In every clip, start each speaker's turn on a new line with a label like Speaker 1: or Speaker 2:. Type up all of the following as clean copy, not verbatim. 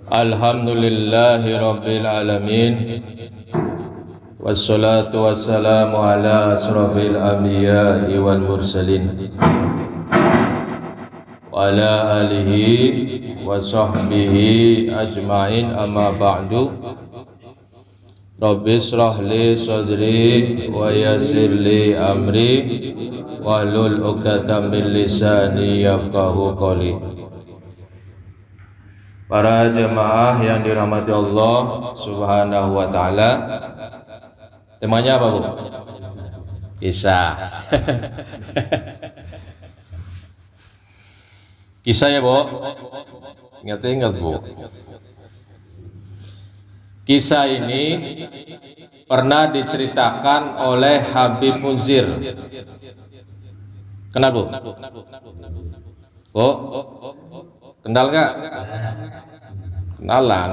Speaker 1: Alhamdulillahi Rabbil Alamin. Wassalatu wassalamu ala asrafil anbiya'i wal mursalin wa ala alihi wa sahbihi ajma'in, amma ba'du. Rabbi israh li sadri wa yassir li amri wahlul 'uqdatam min lisani yafqahu qawli. Para jemaah yang dirahmati Allah Subhanahu wa taala. Temanya apa, Bu? Kisah. Kisah ya, Bu. Ingat-ingat, Bu. Kisah ini pernah diceritakan oleh Habib Munzir. Kenal, Bu? Bu? Kenal gak? Kenalan.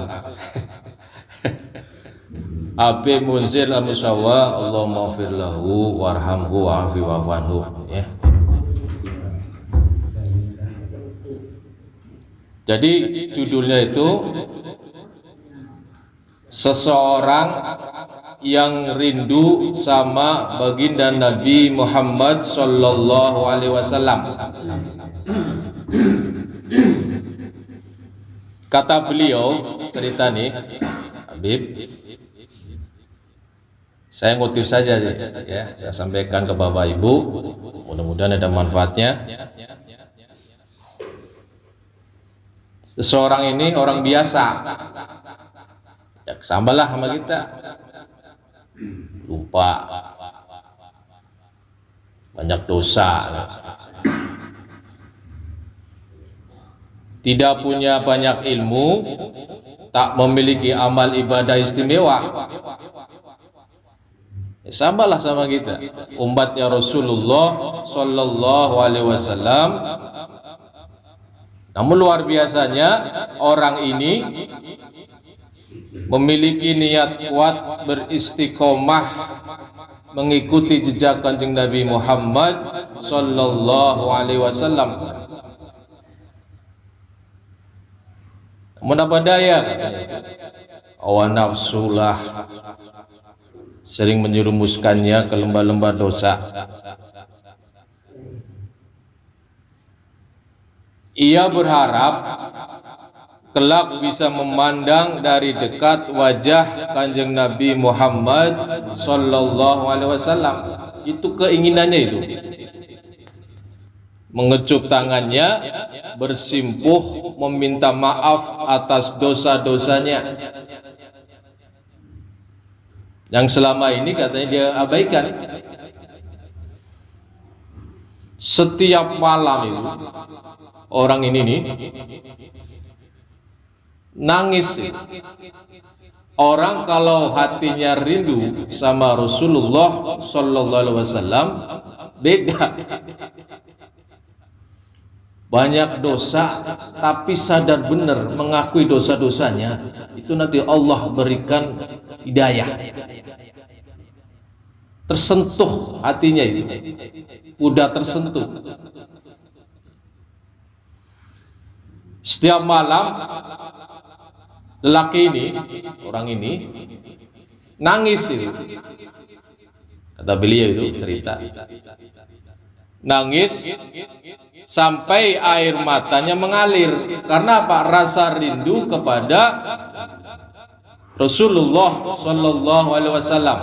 Speaker 1: Habib Munzir al-Musawwa, Allahumma ighfir lahu warhamhu wa'afi wa'fanhu, ya. Jadi judulnya itu seseorang yang rindu sama baginda Nabi Muhammad sallallahu alaihi wasallam. Kata beliau, cerita nih Habib, saya ngutip saja ya, saya sampaikan ke Bapak Ibu, mudah-mudahan ada manfaatnya. Seseorang ini orang biasa, ya samalah sama kita, lupa, banyak dosa, tidak punya banyak ilmu, tak memiliki amal ibadah istimewa. Samalah sama kita, umatnya Rasulullah Sallallahu Alaihi Wasallam. Namun luar biasanya orang ini memiliki niat kuat beristiqomah mengikuti jejak Kanjeng Nabi Muhammad Sallallahu Alaihi Wasallam. Namun apa daya, hawa nafsulah sering menyerumuskannya ke lembah-lembah dosa. Ia berharap kelak bisa memandang dari dekat wajah Kanjeng Nabi Muhammad Sallallahu Alaihi Wasallam. Itu keinginannya itu. Mengecup tangannya, bersimpuh meminta maaf atas dosa-dosanya yang selama ini katanya dia abaikan. Setiap malam itu orang ini nih nangis. Orang kalau hatinya rindu sama Rasulullah Sallallahu Alaihi Wasallam beda. Banyak dosa tapi sadar benar mengakui dosa-dosanya, itu nanti Allah berikan hidayah. Tersentuh hatinya itu, udah tersentuh. Setiap malam lelaki ini, orang ini nangis itu. Kata beliau itu cerita, nangis sampai air matanya mengalir. Karena apa? Rasa rindu kepada Rasulullah Sallallahu Alaihi Wasallam.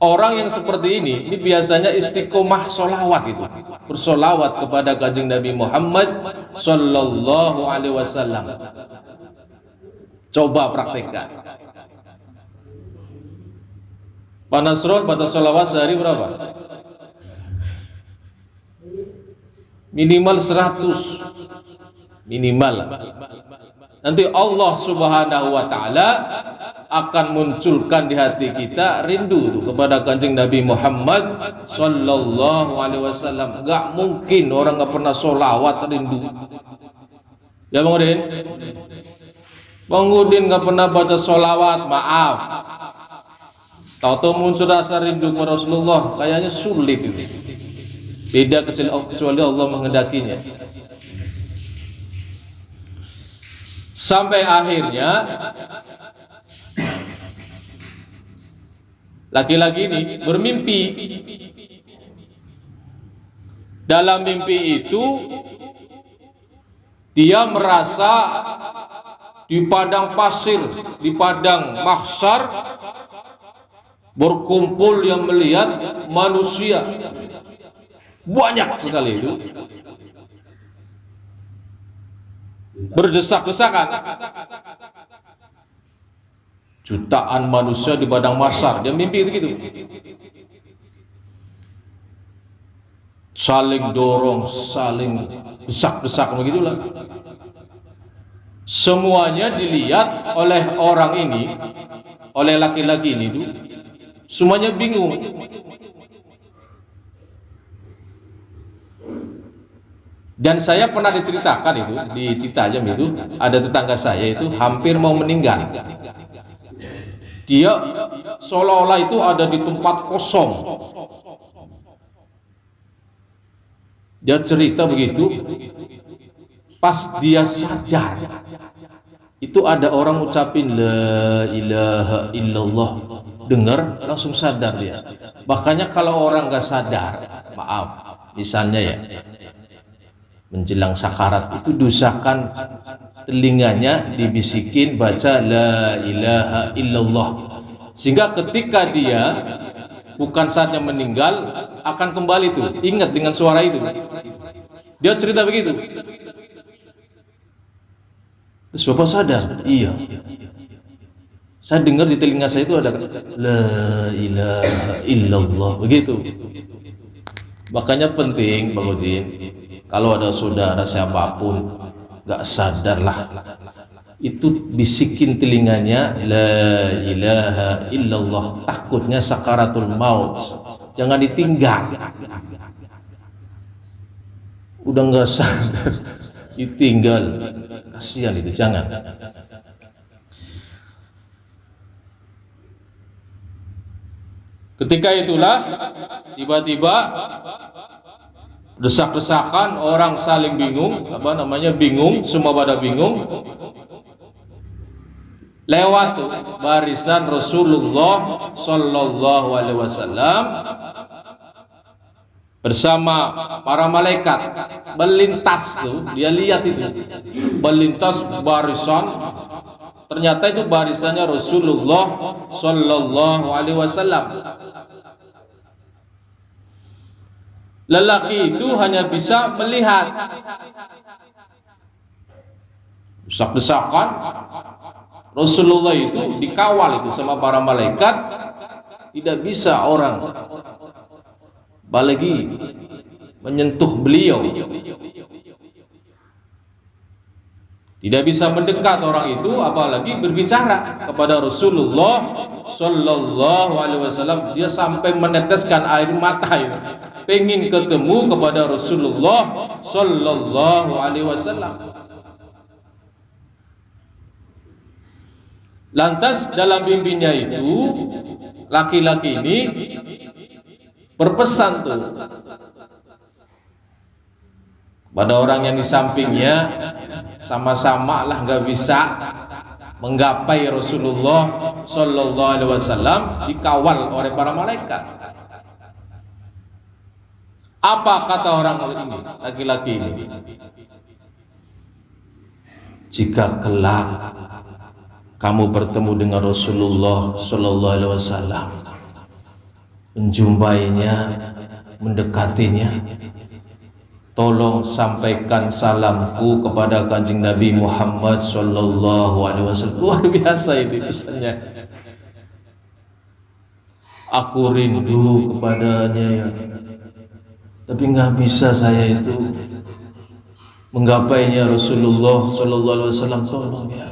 Speaker 1: Orang yang seperti ini biasanya istiqomah solawat itu, bersolawat kepada Kanjeng Nabi Muhammad Sallallahu Alaihi Wasallam. Coba praktekkan. Pak Nasrul baca solawat sehari berapa? Minimal 100, minimal. Nanti Allah Subhanahu wa taala akan munculkan di hati kita rindu kepada Kanjeng Nabi Muhammad Sallallahu Alaihi Wasallam. Gak mungkin orang gak pernah sholawat rindu. Ya Bang Udin? Bang Udin gak pernah baca sholawat, maaf. Tahu-tahu muncul rasa rindu kepada Rasulullah, kayaknya sulit itu. Beda kecuali Allah menghendakinya. Sampai akhirnya laki-laki ini bermimpi. Dalam mimpi itu dia merasa di padang pasir, di padang mahsyar berkumpul yang melihat manusia banyak sekali itu berdesak-desakan, jutaan manusia di padang mahsyar. Dia mimpi itu gitu, saling dorong, saling desak-desak begitulah. Semuanya dilihat oleh orang ini, oleh laki-laki ini tuh, semuanya bingung. Dan saya pernah diceritakan itu di Citajam itu, ada tetangga saya itu hampir mau meninggal. Dia seolah-olah itu ada di tempat kosong. Dia cerita begitu, pas dia sadar itu ada orang ucapin la ilaha illallah, dengar langsung sadar dia. Makanya kalau orang gak sadar, maaf, misalnya ya menjelang sakarat itu dusakan telinganya dibisikin baca la ilaha illallah, sehingga ketika dia bukan saatnya meninggal akan kembali tuh ingat dengan suara itu. Dia cerita begitu. Terus bapak sadar, iya, saya dengar di telinga saya itu ada la ilaha illallah begitu. Makanya penting Bang Udin, kalau ada saudara siapapun gak sadarlah, itu bisikin telinganya la ilaha illallah, takutnya sakaratul maut, jangan ditinggal. Udah gak sadar ditinggal, kasihan itu, jangan. Ketika itulah tiba-tiba desak-desakan, orang saling bingung, bingung, semua pada bingung. Lewat tuh barisan Rasulullah Sallallahu Alaihi Wasallam bersama para malaikat melintas tuh, dia lihat itu melintas barisan, ternyata itu barisannya Rasulullah Sallallahu Alaihi Wasallam. Lelaki itu hanya bisa melihat, desak-desakan. Rasulullah itu dikawal itu sama para malaikat, tidak bisa orang apalagi menyentuh beliau, tidak bisa mendekat orang itu apalagi berbicara kepada Rasulullah Sallallahu Alaihi Wasallam. Dia sampai meneteskan air mata itu, pengen ketemu kepada Rasulullah Sallallahu Alaihi Wasallam. Lantas dalam mimpinya itu laki-laki ini berpesan tuh pada orang yang di sampingnya, sama-sama lah nggak bisa menggapai Rasulullah Sallallahu Alaihi Wasallam, dikawal oleh para malaikat. Apa kata orang ini, laki-laki ini? Jika kelak kamu bertemu dengan Rasulullah Sallallahu Alaihi Wasallam, menjumpainya, mendekatinya, tolong sampaikan salamku kepada Kanjeng Nabi Muhammad Sallallahu Alaihi Wasallam. Luar biasa ini pesannya. Aku rindu kepadanya ya, tapi nggak bisa saya itu menggapainya Rasulullah Sallallahu Alaihi Wasallam. Tolong ya,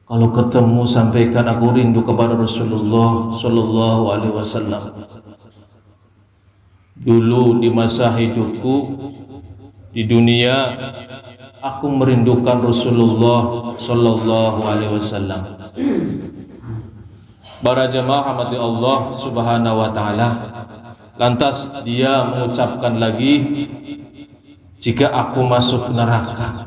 Speaker 1: kalau ketemu sampaikan aku rindu kepada Rasulullah Sallallahu Alaihi Wasallam. Dulu di masa hidupku di dunia, aku merindukan Rasulullah Sallallahu Alaihi Wasallam. Para jemaah rahmati Allah Subhanahu Wa Taala, lantas dia mengucapkan lagi, jika aku masuk neraka,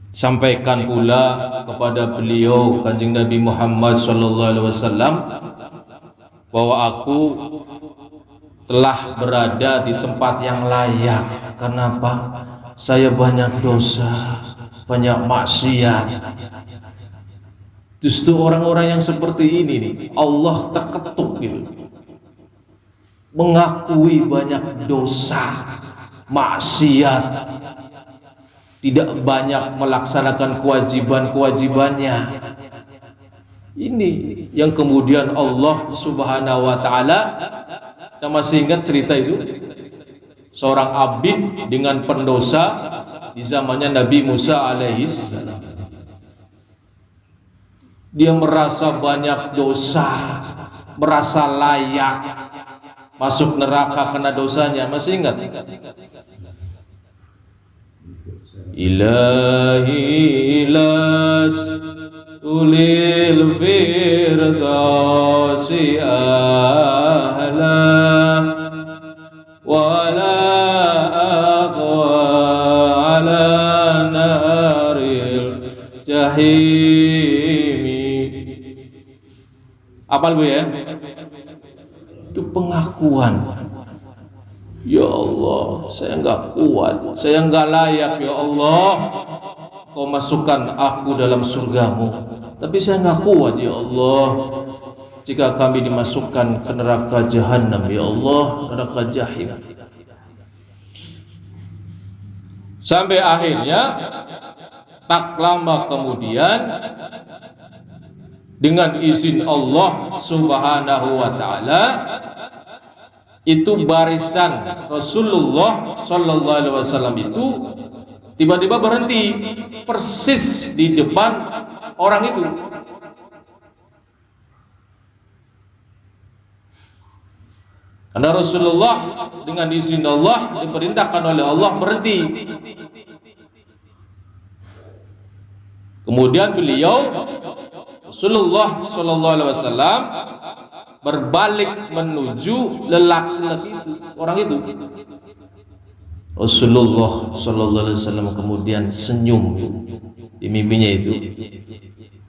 Speaker 1: Sampaikan pula kepada beliau Kanjeng Nabi Muhammad sallallahu alaihi wasallam bahwa aku telah berada di tempat yang layak. Kenapa? Saya banyak dosa, banyak maksiat. Justru orang-orang yang seperti ini nih, Allah terketuk gitu, mengakui banyak dosa, maksiat, tidak banyak melaksanakan kewajiban-kewajibannya. Ini yang kemudian Allah Subhanahu wa taala, kita masih ingat cerita itu, seorang abid dengan pendosa di zamannya Nabi Musa alaihis salam. Dia merasa banyak dosa, merasa layak masuk neraka karena dosanya. Masih ingat? Ilahi las ulil firdausi ahla wala aqwa ala naril jahimi. Apal Bu ya? Itu pengakuan. Ya Allah, saya enggak kuat, saya enggak layak ya Allah, Kau masukkan aku dalam surgamu. Tapi saya enggak kuat ya Allah, jika kami dimasukkan ke neraka jahanam ya Allah, neraka jahim. Sampai akhirnya tak lama kemudian dengan izin Allah Subhanahu wa taala, itu barisan Rasulullah sallallahu alaihi wasallam itu tiba-tiba berhenti persis di depan orang itu. Karena Rasulullah dengan izin Allah diperintahkan oleh Allah berhenti. Kemudian beliau Rasulullah sallallahu alaihi wasallam berbalik menuju lelaki itu, orang itu. Rasulullah sallallahu alaihi wasallam kemudian senyum di mimpinya itu.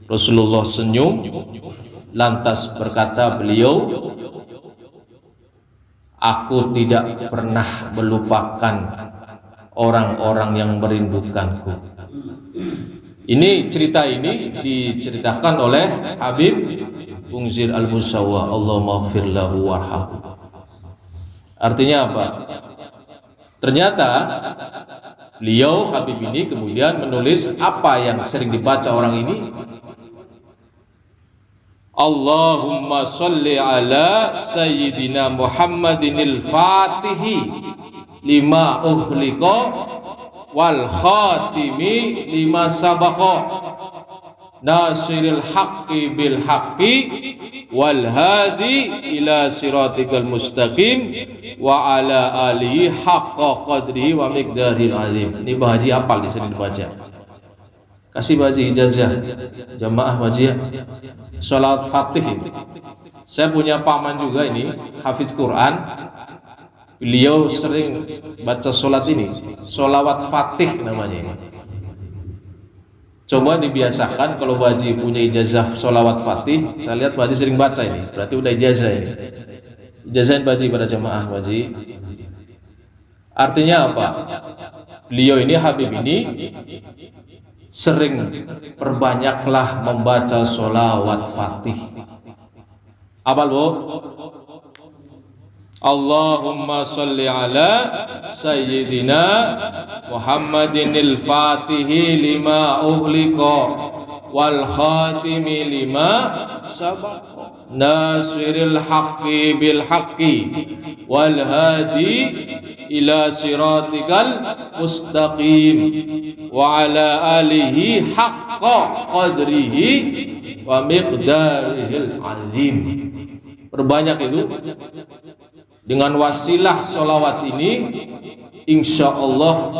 Speaker 1: Rasulullah senyum, lantas berkata beliau, aku tidak pernah melupakan orang-orang yang merindukanku. Ini cerita ini diceritakan oleh Habib Unzir al-Musawwa, Allahumma ighfir lahu warhamhu. Artinya apa? Ternyata beliau Habib ini kemudian menulis apa yang sering dibaca orang ini. Allahumma sholli ala sayyidina Muhammadinil Fatihi lima ukhliqa wal khatimi lima sabaqa nasiril haqqi bil haqqi wal hadi ila siratikal mustaqim wa ala alihi haqqa qadrihi wa miqdaril azim. Ini Pak Haji apal di sini dibaca. Kasih Pak Haji ijazah jamaah Pak Haji ya. Salat Fatih. Saya punya paman juga ini hafiz Quran. Beliau sering baca salat ini, sholawat Fatih namanya ini. Coba dibiasakan kalau Pak Haji punya ijazah sholawat Fatih. Saya lihat Pak Haji sering baca ini, berarti udah ijazah ini. Ijazahin Pak Haji pada jamaah Pak Haji. Artinya apa? Beliau ini Habib ini sering perbanyaklah membaca sholawat Fatih. Apa Bu? Allahumma sholli ala sayyidina Muhammadinil Fatihi lima ughliqa wal khatimi lima sabaqa nasiril haqqi bil haqqi wal hadi ila siratikal mustaqim wa ala alihi haqqa qadrihi wa miqdarihil azim. Perbanyak itu. Dengan wasilah sholawat ini, insya Allah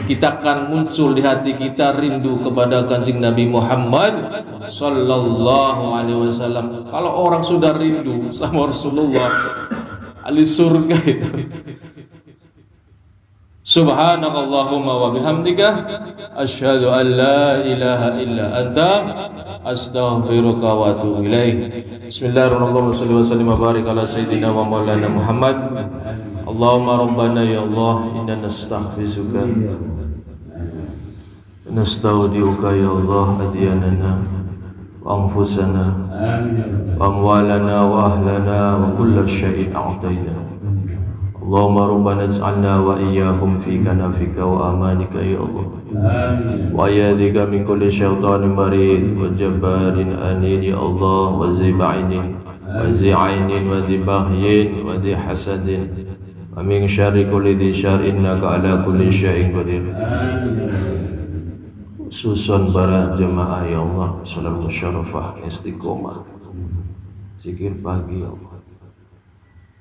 Speaker 1: kita akan muncul di hati kita rindu kepada Kanjeng Nabi Muhammad sallallahu alaihi wasallam. Kalau orang sudah rindu sama Rasulullah, ahli surga itu Subhanakallahumma wa bihamdika asyhadu an la ilaha illa anta astaghfiruka wa atubu ilaik. Bismillahirrahmanirrahim. Sallallahu alaihi wa barik ala sayyidina wa maulana Muhammad. Allahumma rabbana ya Allah inna nastaghfiruka nastaudiuka ya Allah adyanana wa anfusana wa amwalana wa ahlana wa kulla syai'in a'tayna. Allahumma rabbana ij'alna wa iyyahum fi kanafika wa amanika ya Allah. Wa ayyadika min kulli syaitanin marid wa jabbarin anid ya Allah wa ziba'inin wa zi'ainin wa dibahyin wa di hasadin wa min syarri kulli dhi syar'in innaka ala kulli syai'in qadir. Susun para jemaah ya Allah, salat musyarafah istiqomah zikir pagi ya Allah.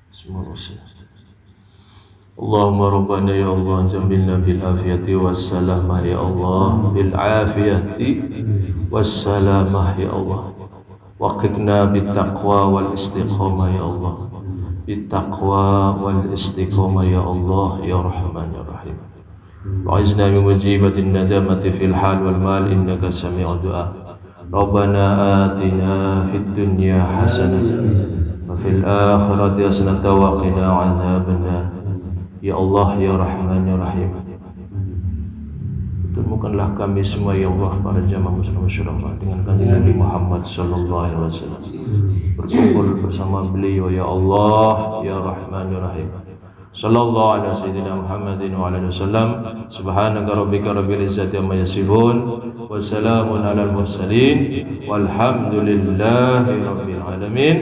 Speaker 1: Semoga Allahumma rabbana ya Allah jamilna bil afiyati wassalamah ya Allah, bil afiyati wassalamah ya Allah, waqiqna bit taqwa wal istiqamah ya Allah, bit taqwa wal istiqamah ya Allah ya Rahman ya Rahim. Wa'izna min wajibatin nadamati fil hal wal mal innaka sami'ud du'a. Rabbana atina fid dunya hasanah wa fil akhirati hasanah wa qina 'adzabannar. Ya Allah ya Rahman ya Rahim, temukanlah kami semua ya Allah, para jamaah muslim syurafah dengan kanjeng Nabi Muhammad sallallahu alaihi wasallam, berkumpul bersama beliau ya Allah ya Rahman ya Rahim. Sallallahu alaihi sayyidina Muhammadin wa alihi wasallam. Subhanaka rabbika rabbil izzati amma yasifun wa salamun alal mursalin walhamdulillahi rabbil alamin.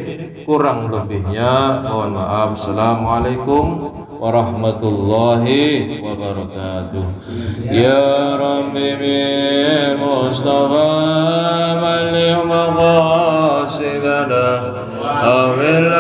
Speaker 1: Kurang lebihnya mohon maaf. Assalamualaikum warahmatullahi wabarakatuh. Ya Rabbi bil Mustafa balligh maqasidana awil